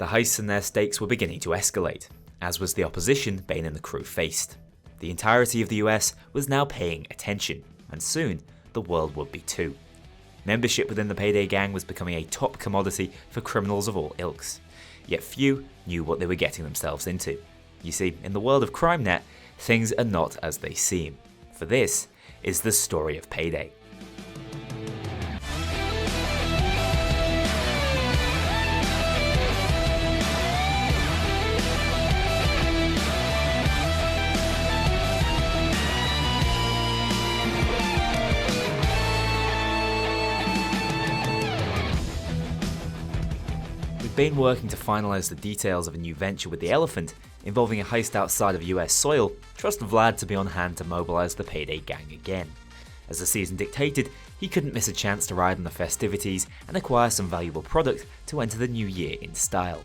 The heists and their stakes were beginning to escalate, as was the opposition Bane and the crew faced. The entirety of the US was now paying attention, and soon the world would be too. Membership within the Payday gang was becoming a top commodity for criminals of all ilks, yet few knew what they were getting themselves into. You see, in the world of CrimeNet, things are not as they seem, for this is the story of Payday. Been working to finalise the details of a new venture with the Elephant, involving a heist outside of US soil, trust Vlad to be on hand to mobilise the Payday gang again. As the season dictated, he couldn't miss a chance to ride on the festivities and acquire some valuable product to enter the new year in style.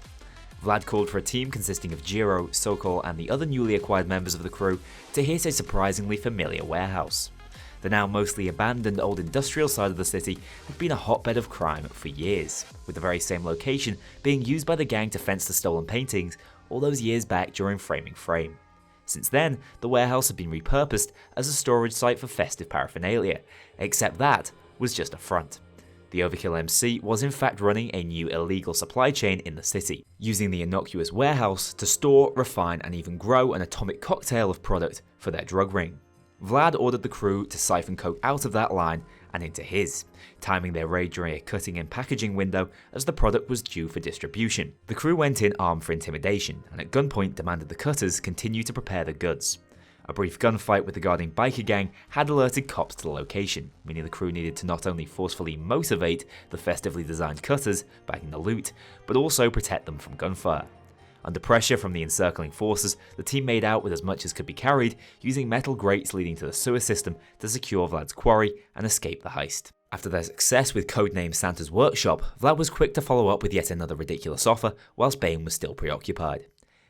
Vlad called for a team consisting of Jiro, Sokol and the other newly acquired members of the crew to hit a surprisingly familiar warehouse. The now mostly abandoned old industrial side of the city had been a hotbed of crime for years, with the very same location being used by the gang to fence the stolen paintings all those years back during Framing Frame. Since then, the warehouse had been repurposed as a storage site for festive paraphernalia, except that was just a front. The Overkill MC was in fact running a new illegal supply chain in the city, using the innocuous warehouse to store, refine and even grow an atomic cocktail of product for their drug ring. Vlad ordered the crew to siphon coke out of that line and into his, timing their raid during a cutting and packaging window as the product was due for distribution. The crew went in armed for intimidation and at gunpoint demanded the cutters continue to prepare the goods. A brief gunfight with the guarding biker gang had alerted cops to the location, meaning the crew needed to not only forcefully motivate the festively designed cutters bagging the loot, but also protect them from gunfire. Under pressure from the encircling forces, the team made out with as much as could be carried, using metal grates leading to the sewer system to secure Vlad's quarry and escape the heist. After their success with codename Santa's Workshop, Vlad was quick to follow up with yet another ridiculous offer, whilst Bane was still preoccupied.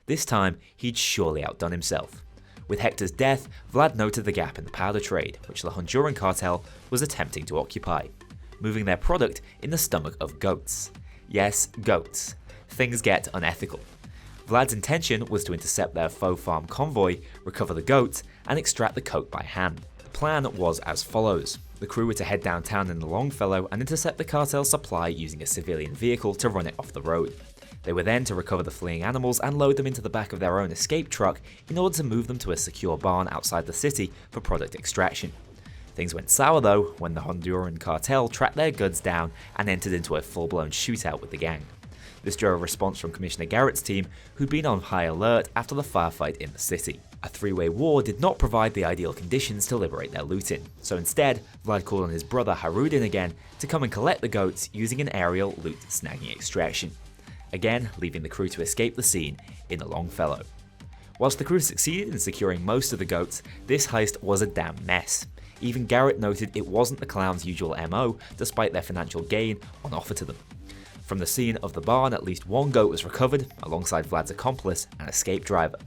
This time, he'd surely outdone himself. With Hector's death, Vlad noted the gap in the powder trade, which the Honduran cartel was attempting to occupy, moving their product in the stomach of goats. Yes, goats. Things get unethical. Vlad's intention was to intercept their faux farm convoy, recover the goats, and extract the coke by hand. The plan was as follows. The crew were to head downtown in the Longfellow and intercept the cartel's supply using a civilian vehicle to run it off the road. They were then to recover the fleeing animals and load them into the back of their own escape truck in order to move them to a secure barn outside the city for product extraction. Things went sour though when the Honduran cartel tracked their goods down and entered into a full-blown shootout with the gang. This drew a response from Commissioner Garrett's team, who'd been on high alert after the firefight in the city. A three-way war did not provide the ideal conditions to liberate their loot in, so instead, Vlad called on his brother Harudin again to come and collect the goats using an aerial loot snagging extraction, again leaving the crew to escape the scene in the Longfellow. Whilst the crew succeeded in securing most of the goats, this heist was a damn mess. Even Garrett noted it wasn't the clown's usual MO, despite their financial gain on offer to them. From the scene of the barn, at least one goat was recovered, alongside Vlad's accomplice and escape driver.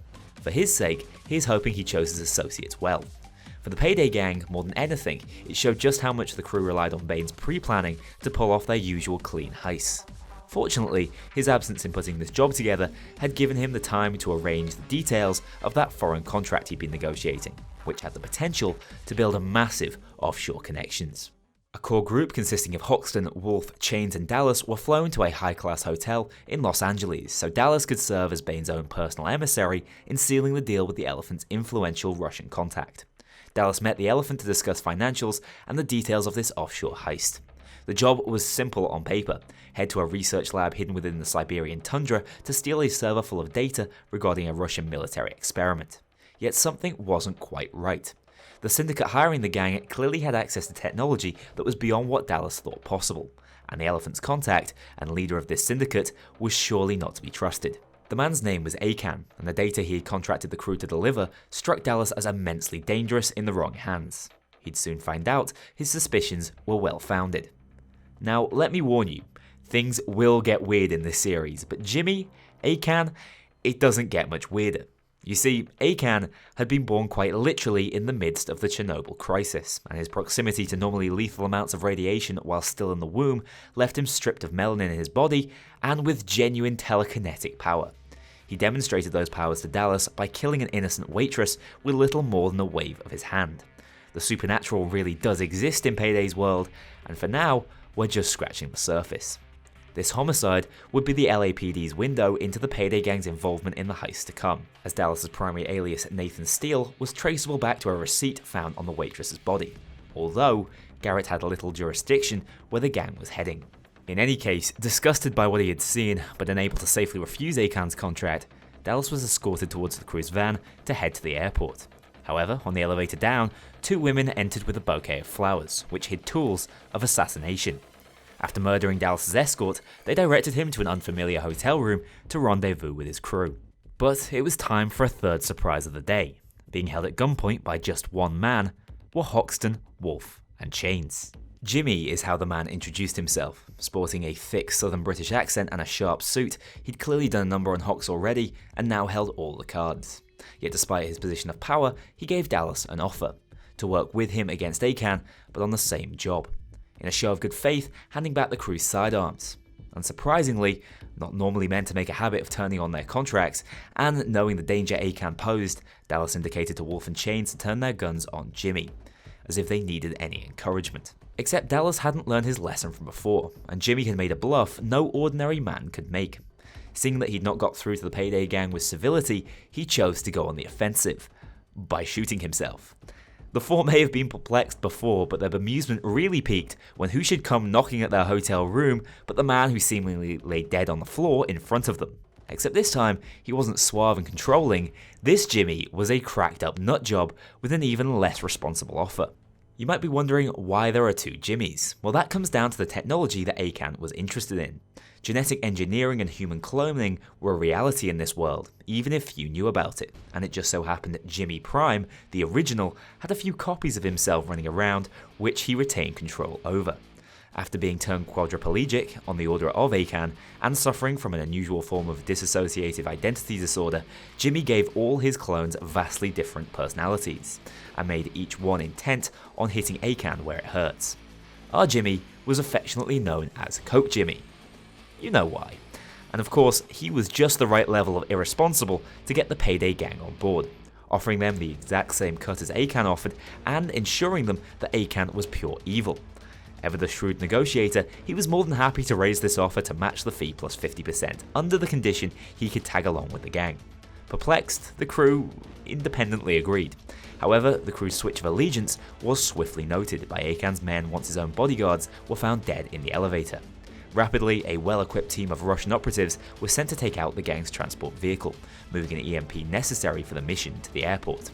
For his sake, he's hoping he chose his associates well. For the Payday gang, more than anything, it showed just how much the crew relied on Bane's pre-planning to pull off their usual clean heists. Fortunately, his absence in putting this job together had given him the time to arrange the details of that foreign contract he'd been negotiating, which had the potential to build a massive offshore connections. A core group consisting of Hoxton, Wolf, Chains and Dallas were flown to a high-class hotel in Los Angeles so Dallas could serve as Bane's own personal emissary in sealing the deal with the Elephant's influential Russian contact. Dallas met the Elephant to discuss financials and the details of this offshore heist. The job was simple on paper. Head to a research lab hidden within the Siberian tundra to steal a server full of data regarding a Russian military experiment. Yet something wasn't quite right. The syndicate hiring the gang clearly had access to technology that was beyond what Dallas thought possible, and the Elephant's contact and leader of this syndicate was surely not to be trusted. The man's name was Akan, and the data he had contracted the crew to deliver struck Dallas as immensely dangerous in the wrong hands. He'd soon find out his suspicions were well founded. Now, let me warn you, things will get weird in this series, but Jimmy, Akan, it doesn't get much weirder. You see, Akan had been born quite literally in the midst of the Chernobyl crisis, and his proximity to normally lethal amounts of radiation while still in the womb left him stripped of melanin in his body and with genuine telekinetic power. He demonstrated those powers to Dallas by killing an innocent waitress with little more than a wave of his hand. The supernatural really does exist in Payday's world, and for now, we're just scratching the surface. This homicide would be the LAPD's window into the Payday gang's involvement in the heist to come, as Dallas's primary alias Nathan Steele was traceable back to a receipt found on the waitress's body, although Garrett had little jurisdiction where the gang was heading. In any case, disgusted by what he had seen, but unable to safely refuse Akan's contract, Dallas was escorted towards the crew's van to head to the airport. However, on the elevator down, two women entered with a bouquet of flowers, which hid tools of assassination. After murdering Dallas's escort, they directed him to an unfamiliar hotel room to rendezvous with his crew. But it was time for a third surprise of the day. Being held at gunpoint by just one man were Hoxton, Wolf, and Chains. Jimmy is how the man introduced himself. Sporting a thick southern British accent and a sharp suit, he'd clearly done a number on Hox already and now held all the cards. Yet despite his position of power, he gave Dallas an offer to work with him against Akan, but on the same job. In a show of good faith, handing back the crew's sidearms. Unsurprisingly, not normally meant to make a habit of turning on their contracts, and knowing the danger Akan posed, Dallas indicated to Wolf and Chains to turn their guns on Jimmy, as if they needed any encouragement. Except Dallas hadn't learned his lesson from before, and Jimmy had made a bluff no ordinary man could make. Seeing that he'd not got through to the Payday gang with civility, he chose to go on the offensive, by shooting himself. The four may have been perplexed before, but their bemusement really peaked when who should come knocking at their hotel room but the man who seemingly lay dead on the floor in front of them. Except this time, he wasn't suave and controlling. This Jimmy was a cracked up nutjob with an even less responsible offer. You might be wondering why there are two Jimmys. Well, that comes down to the technology that Akan was interested in. Genetic engineering and human cloning were a reality in this world, even if few knew about it, and it just so happened that Jimmy Prime, the original, had a few copies of himself running around, which he retained control over. After being turned quadriplegic on the order of Akan, and suffering from an unusual form of dissociative identity disorder, Jimmy gave all his clones vastly different personalities, and made each one intent on hitting Akan where it hurts. Our Jimmy was affectionately known as Coke Jimmy. You know why. And of course, he was just the right level of irresponsible to get the Payday gang on board, offering them the exact same cut as Akan offered and ensuring them that Akan was pure evil. Ever the shrewd negotiator, he was more than happy to raise this offer to match the fee plus 50% under the condition he could tag along with the gang. Perplexed, the crew independently agreed. However, the crew's switch of allegiance was swiftly noted by Akan's men once his own bodyguards were found dead in the elevator. Rapidly, a well-equipped team of Russian operatives was sent to take out the gang's transport vehicle, moving an EMP necessary for the mission to the airport.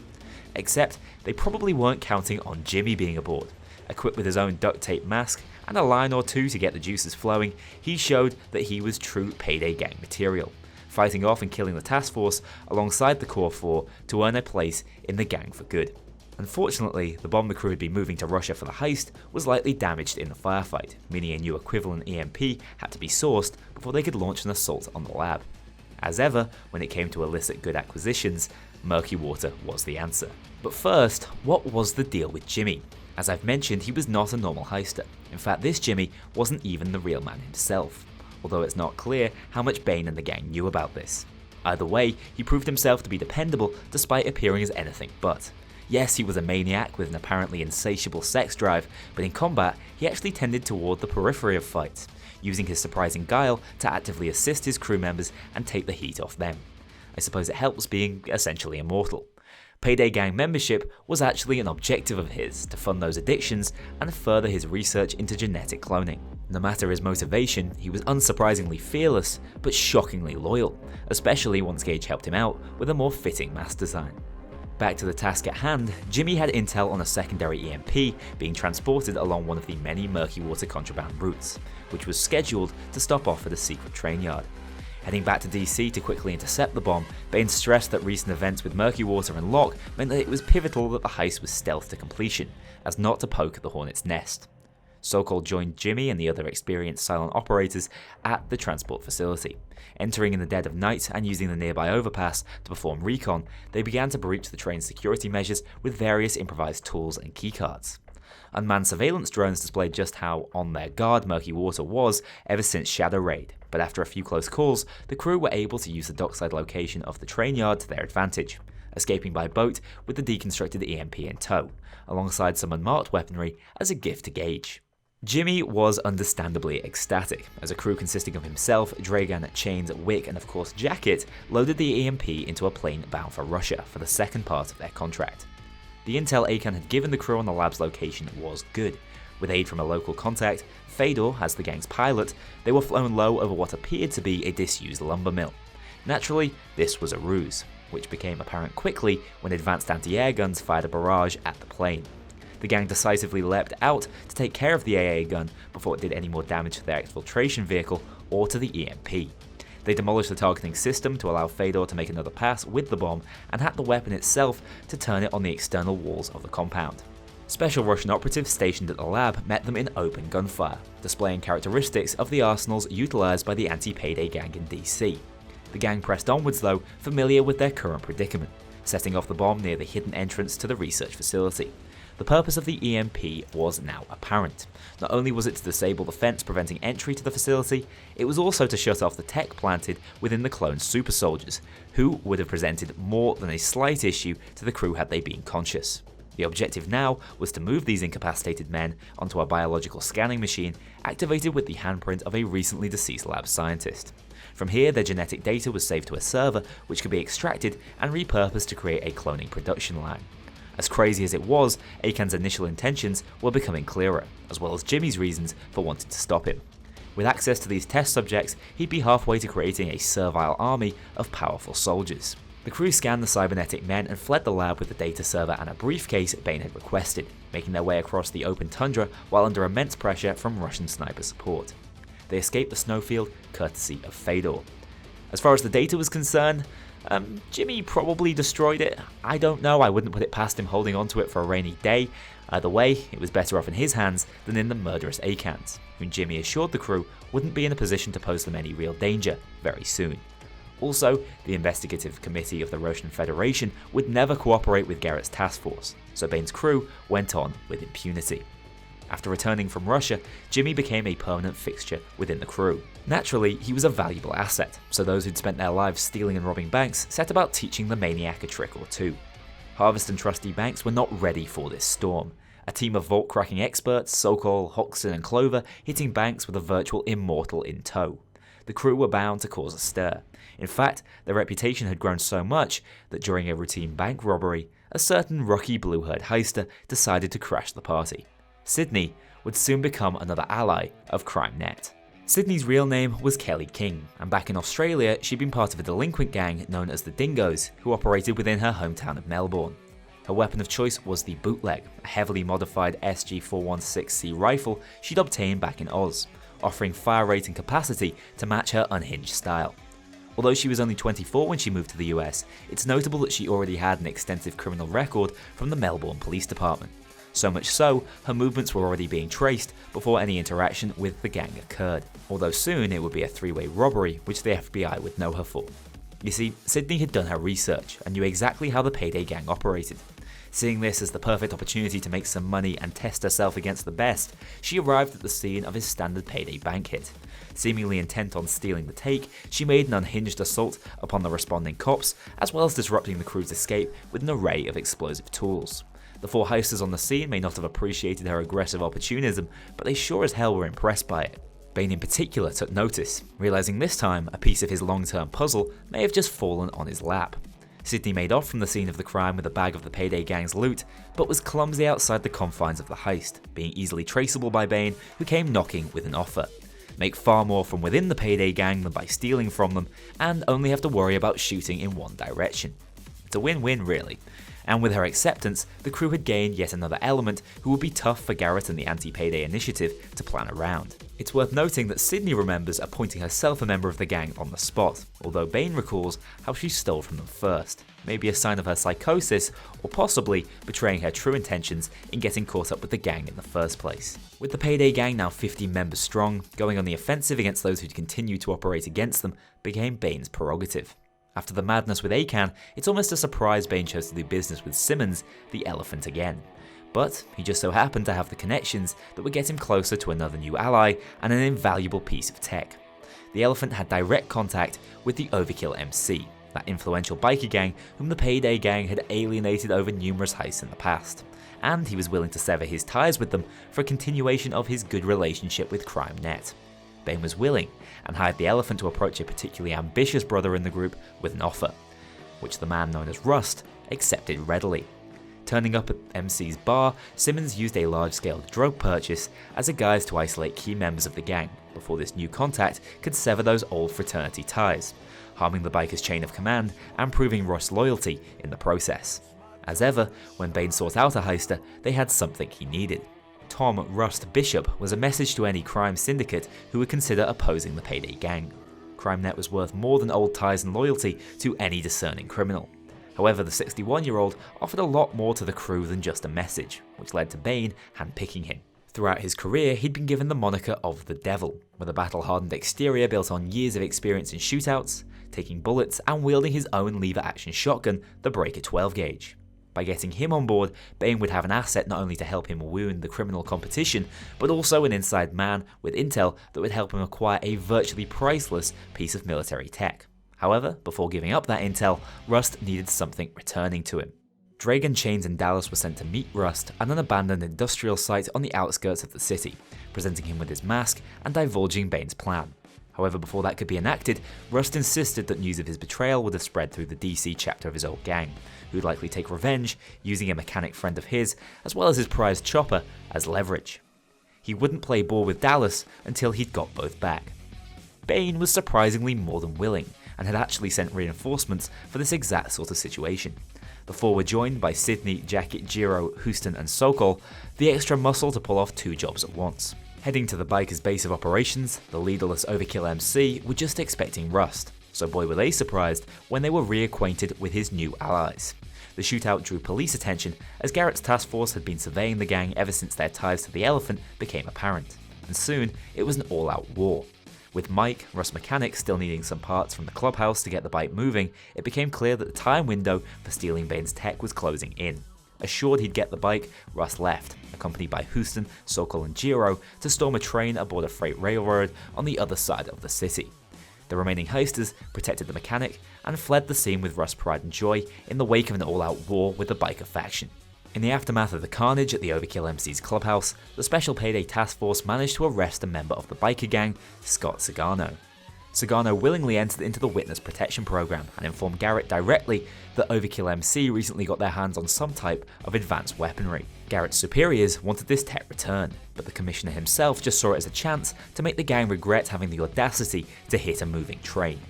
Except, they probably weren't counting on Jimmy being aboard. Equipped with his own duct tape mask and a line or two to get the juices flowing, he showed that he was true Payday gang material, fighting off and killing the task force alongside the Core 4 to earn a place in the gang for good. Unfortunately, the bomb the crew had been moving to Russia for the heist was lightly damaged in the firefight, meaning a new equivalent EMP had to be sourced before they could launch an assault on the lab. As ever, when it came to illicit good acquisitions, murky water was the answer. But first, what was the deal with Jimmy? As I've mentioned, he was not a normal heister. In fact, this Jimmy wasn't even the real man himself, although it's not clear how much Bain and the gang knew about this. Either way, he proved himself to be dependable despite appearing as anything but. Yes, he was a maniac with an apparently insatiable sex drive, but in combat, he actually tended toward the periphery of fights, using his surprising guile to actively assist his crew members and take the heat off them. I suppose it helps being essentially immortal. Payday gang membership was actually an objective of his to fund those addictions and further his research into genetic cloning. No matter his motivation, he was unsurprisingly fearless, but shockingly loyal, especially once Gage helped him out with a more fitting mask design. Back to the task at hand, Jimmy had intel on a secondary EMP being transported along one of the many murky water contraband routes, which was scheduled to stop off at a secret train yard. Heading back to DC to quickly intercept the bomb, Bain stressed that recent events with murky water and Locke meant that it was pivotal that the heist was stealth to completion, as not to poke at the Hornet's nest. Sokol joined Jimmy and the other experienced silent operators at the transport facility. Entering in the dead of night and using the nearby overpass to perform recon, they began to breach the train's security measures with various improvised tools and keycards. Unmanned surveillance drones displayed just how on their guard Murky Water was ever since Shadow Raid, but after a few close calls, the crew were able to use the dockside location of the train yard to their advantage, escaping by boat with the deconstructed EMP in tow, alongside some unmarked weaponry as a gift to Gage. Jimmy was understandably ecstatic, as a crew consisting of himself, Dragan, Chains, Wick, and of course Jacket loaded the EMP into a plane bound for Russia for the second part of their contract. The intel Akan had given the crew on the lab's location was good. With aid from a local contact, Fedor as the gang's pilot, they were flown low over what appeared to be a disused lumber mill. Naturally, this was a ruse, which became apparent quickly when advanced anti-air guns fired a barrage at the plane. The gang decisively leapt out to take care of the AA gun before it did any more damage to their exfiltration vehicle or to the EMP. They demolished the targeting system to allow Fedor to make another pass with the bomb and hacked the weapon itself to turn it on the external walls of the compound. Special Russian operatives stationed at the lab met them in open gunfire, displaying characteristics of the arsenals utilised by the anti-Payday gang in DC. The gang pressed onwards though, familiar with their current predicament, setting off the bomb near the hidden entrance to the research facility. The purpose of the EMP was now apparent. Not only was it to disable the fence preventing entry to the facility, it was also to shut off the tech planted within the cloned super soldiers, who would have presented more than a slight issue to the crew had they been conscious. The objective now was to move these incapacitated men onto a biological scanning machine activated with the handprint of a recently deceased lab scientist. From here, their genetic data was saved to a server which could be extracted and repurposed to create a cloning production line. As crazy as it was, Akan's initial intentions were becoming clearer, as well as Jimmy's reasons for wanting to stop him. With access to these test subjects, he'd be halfway to creating a servile army of powerful soldiers. The crew scanned the cybernetic men and fled the lab with the data server and a briefcase Bane had requested, making their way across the open tundra while under immense pressure from Russian sniper support. They escaped the snowfield courtesy of Fedor. As far as the data was concerned, Jimmy probably destroyed it. I don't know, I wouldn't put it past him holding onto it for a rainy day. Either way, it was better off in his hands than in the murderous Akan's, whom Jimmy assured the crew wouldn't be in a position to pose them any real danger very soon. Also, the investigative committee of the Russian Federation would never cooperate with Garrett's task force, so Bane's crew went on with impunity. After returning from Russia, Jimmy became a permanent fixture within the crew. Naturally, he was a valuable asset, so those who'd spent their lives stealing and robbing banks set about teaching the maniac a trick or two. Harvest and Trustee Banks were not ready for this storm. A team of vault-cracking experts, Sokol, Hoxton and Clover, hitting banks with a virtual immortal in tow. The crew were bound to cause a stir. In fact, their reputation had grown so much that during a routine bank robbery, a certain rocky blue-haired heister decided to crash the party. Sydney would soon become another ally of CrimeNet. Sydney's real name was Kelly King, and back in Australia, she'd been part of a delinquent gang known as the Dingoes, who operated within her hometown of Melbourne. Her weapon of choice was the Bootleg, a heavily modified SG-416C rifle she'd obtained back in Oz, offering fire rate and capacity to match her unhinged style. Although she was only 24 when she moved to the US, it's notable that she already had an extensive criminal record from the Melbourne Police Department. So much so, her movements were already being traced before any interaction with the gang occurred, although soon it would be a three-way robbery which the FBI would know her for. You see, Sydney had done her research and knew exactly how the Payday gang operated. Seeing this as the perfect opportunity to make some money and test herself against the best, she arrived at the scene of his standard Payday bank hit. Seemingly intent on stealing the take, she made an unhinged assault upon the responding cops, as well as disrupting the crew's escape with an array of explosive tools. The four heisters on the scene may not have appreciated her aggressive opportunism, but they sure as hell were impressed by it. Bane in particular took notice, realizing this time a piece of his long-term puzzle may have just fallen on his lap. Sydney made off from the scene of the crime with a bag of the Payday gang's loot, but was clumsy outside the confines of the heist, being easily traceable by Bane, who came knocking with an offer. Make far more from within the Payday gang than by stealing from them, and only have to worry about shooting in one direction. It's a win-win really. And with her acceptance, the crew had gained yet another element who would be tough for Garrett and the anti-Payday initiative to plan around. It's worth noting that Sydney remembers appointing herself a member of the gang on the spot, although Bane recalls how she stole from them first, maybe a sign of her psychosis, or possibly betraying her true intentions in getting caught up with the gang in the first place. With the Payday gang now 50 members strong, going on the offensive against those who'd continue to operate against them became Bane's prerogative. After the madness with Akan, it's almost a surprise Bane chose to do business with Simmons, the Elephant again. But he just so happened to have the connections that would get him closer to another new ally and an invaluable piece of tech. The Elephant had direct contact with the Overkill MC, that influential biker gang whom the Payday gang had alienated over numerous heists in the past, and he was willing to sever his ties with them for a continuation of his good relationship with CrimeNet. Bane was willing, and hired the Elephant to approach a particularly ambitious brother in the group with an offer, which the man known as Rust accepted readily. Turning up at MC's bar, Simmons used a large-scale drug purchase as a guise to isolate key members of the gang before this new contact could sever those old fraternity ties, harming the biker's chain of command and proving Rust's loyalty in the process. As ever, when Bane sought out a heister, they had something he needed. Tom Rust Bishop was a message to any crime syndicate who would consider opposing the Payday gang. CrimeNet was worth more than old ties and loyalty to any discerning criminal. However, the 61-year-old offered a lot more to the crew than just a message, which led to Bane handpicking him. Throughout his career, he'd been given the moniker of the Devil, with a battle-hardened exterior built on years of experience in shootouts, taking bullets, and wielding his own lever-action shotgun, the Breaker 12-gauge. By getting him on board, Bane would have an asset not only to help him wound the criminal competition, but also an inside man with intel that would help him acquire a virtually priceless piece of military tech. However, before giving up that intel, Rust needed something returning to him. Dragon, Chains and Dallas were sent to meet Rust at an abandoned industrial site on the outskirts of the city, presenting him with his mask and divulging Bane's plan. However, before that could be enacted, Rust insisted that news of his betrayal would have spread through the DC chapter of his old gang, who would likely take revenge using a mechanic friend of his, as well as his prized chopper, as leverage. He wouldn't play ball with Dallas until he'd got both back. Bane was surprisingly more than willing, and had actually sent reinforcements for this exact sort of situation. The four were joined by Sydney, Jacket, Jiro, Houston and Sokol, the extra muscle to pull off two jobs at once. Heading to the biker's base of operations, the leaderless Overkill MC were just expecting Rust, so boy were they surprised when they were reacquainted with his new allies. The shootout drew police attention as Garrett's task force had been surveying the gang ever since their ties to the Elephant became apparent, and soon it was an all-out war. With Mike, Rust's mechanic, still needing some parts from the clubhouse to get the bike moving, it became clear that the time window for stealing Bane's tech was closing in. Assured he'd get the bike, Rust left, accompanied by Houston, Sokol and Jiro, to storm a train aboard a freight railroad on the other side of the city. The remaining heisters protected the mechanic and fled the scene with Rust's pride and joy in the wake of an all-out war with the biker faction. In the aftermath of the carnage at the Overkill MC's clubhouse, the Special Payday Task Force managed to arrest a member of the biker gang, Scott Sagano. Sagano willingly entered into the Witness Protection Program and informed Garrett directly that Overkill MC recently got their hands on some type of advanced weaponry. Garrett's superiors wanted this tech returned, but the Commissioner himself just saw it as a chance to make the gang regret having the audacity to hit a moving train.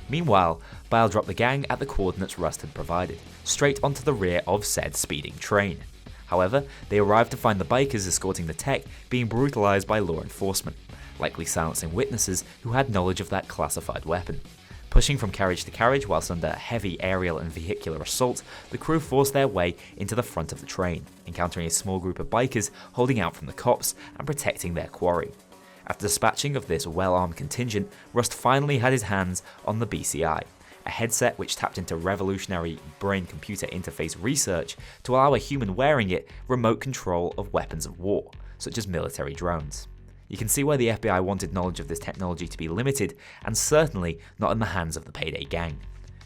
Meanwhile, Bile dropped the gang at the coordinates Rust had provided, straight onto the rear of said speeding train. However, they arrived to find the bikers escorting the tech being brutalized by law enforcement, likely silencing witnesses who had knowledge of that classified weapon. Pushing from carriage to carriage whilst under heavy aerial and vehicular assault, the crew forced their way into the front of the train, encountering a small group of bikers holding out from the cops and protecting their quarry. After dispatching of this well-armed contingent, Rust finally had his hands on the BCI, a headset which tapped into revolutionary brain-computer interface research to allow a human wearing it remote control of weapons of war, such as military drones. You can see why the FBI wanted knowledge of this technology to be limited, and certainly not in the hands of the Payday gang.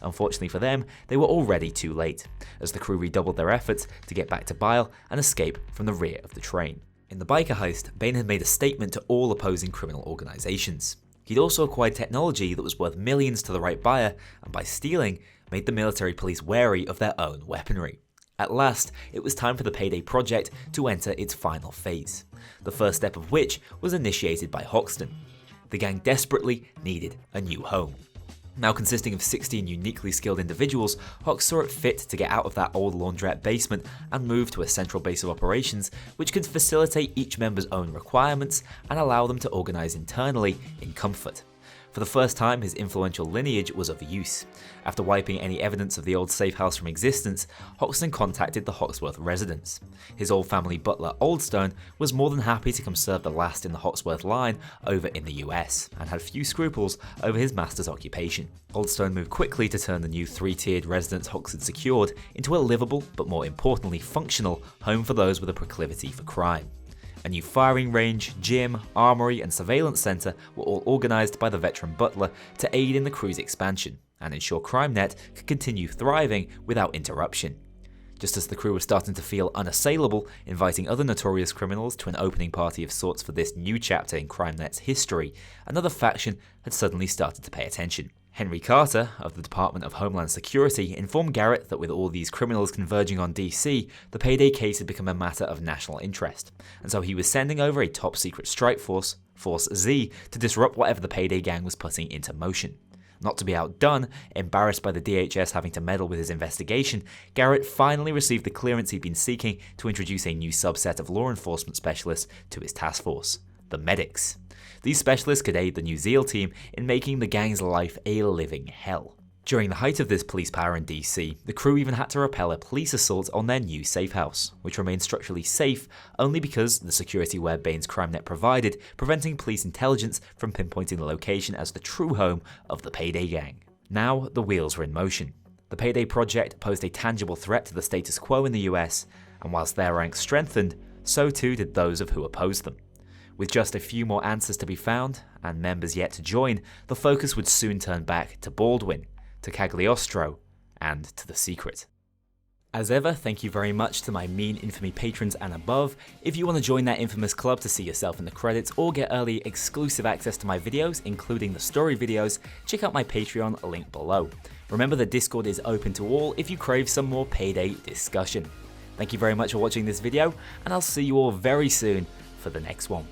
Unfortunately for them, they were already too late, as the crew redoubled their efforts to get back to Bile and escape from the rear of the train. In the biker heist, Bane had made a statement to all opposing criminal organizations. He'd also acquired technology that was worth millions to the right buyer, and by stealing, made the military police wary of their own weaponry. At last, it was time for the Payday project to enter its final phase, the first step of which was initiated by Hoxton. The gang desperately needed a new home. Now consisting of 16 uniquely skilled individuals, Hox saw it fit to get out of that old laundrette basement and move to a central base of operations which could facilitate each member's own requirements and allow them to organise internally in comfort. For the first time, his influential lineage was of use. After wiping any evidence of the old safe house from existence, Hoxton contacted the Hoxworth residence. His old family butler, Oldstone, was more than happy to come serve the last in the Hoxworth line over in the US, and had few scruples over his master's occupation. Oldstone moved quickly to turn the new three-tiered residence Hox had secured into a livable, but more importantly functional, home for those with a proclivity for crime. A new firing range, gym, armory and surveillance centre were all organised by the veteran butler to aid in the crew's expansion and ensure CrimeNet could continue thriving without interruption. Just as the crew was starting to feel unassailable, inviting other notorious criminals to an opening party of sorts for this new chapter in CrimeNet's history, another faction had suddenly started to pay attention. Henry Carter, of the Department of Homeland Security, informed Garrett that with all these criminals converging on DC, the Payday case had become a matter of national interest, and so he was sending over a top-secret strike force, Force Z, to disrupt whatever the Payday gang was putting into motion. Not to be outdone, embarrassed by the DHS having to meddle with his investigation, Garrett finally received the clearance he'd been seeking to introduce a new subset of law enforcement specialists to his task force, the Medics. These specialists could aid the New Zeal team in making the gang's life a living hell. During the height of this police power in DC, the crew even had to repel a police assault on their new safe house, which remained structurally safe only because the security web Bane's CrimeNet provided, preventing police intelligence from pinpointing the location as the true home of the Payday gang. Now, the wheels were in motion. The Payday project posed a tangible threat to the status quo in the US, and whilst their ranks strengthened, so too did those of who opposed them. With just a few more answers to be found, and members yet to join, the focus would soon turn back to Baldwin, to Cagliostro, and to The Secret. As ever, thank you very much to my Mean Infamy patrons and above. If you want to join that infamous club to see yourself in the credits or get early exclusive access to my videos, including the story videos, check out my Patreon link below. Remember that Discord is open to all if you crave some more Payday discussion. Thank you very much for watching this video, and I'll see you all very soon for the next one.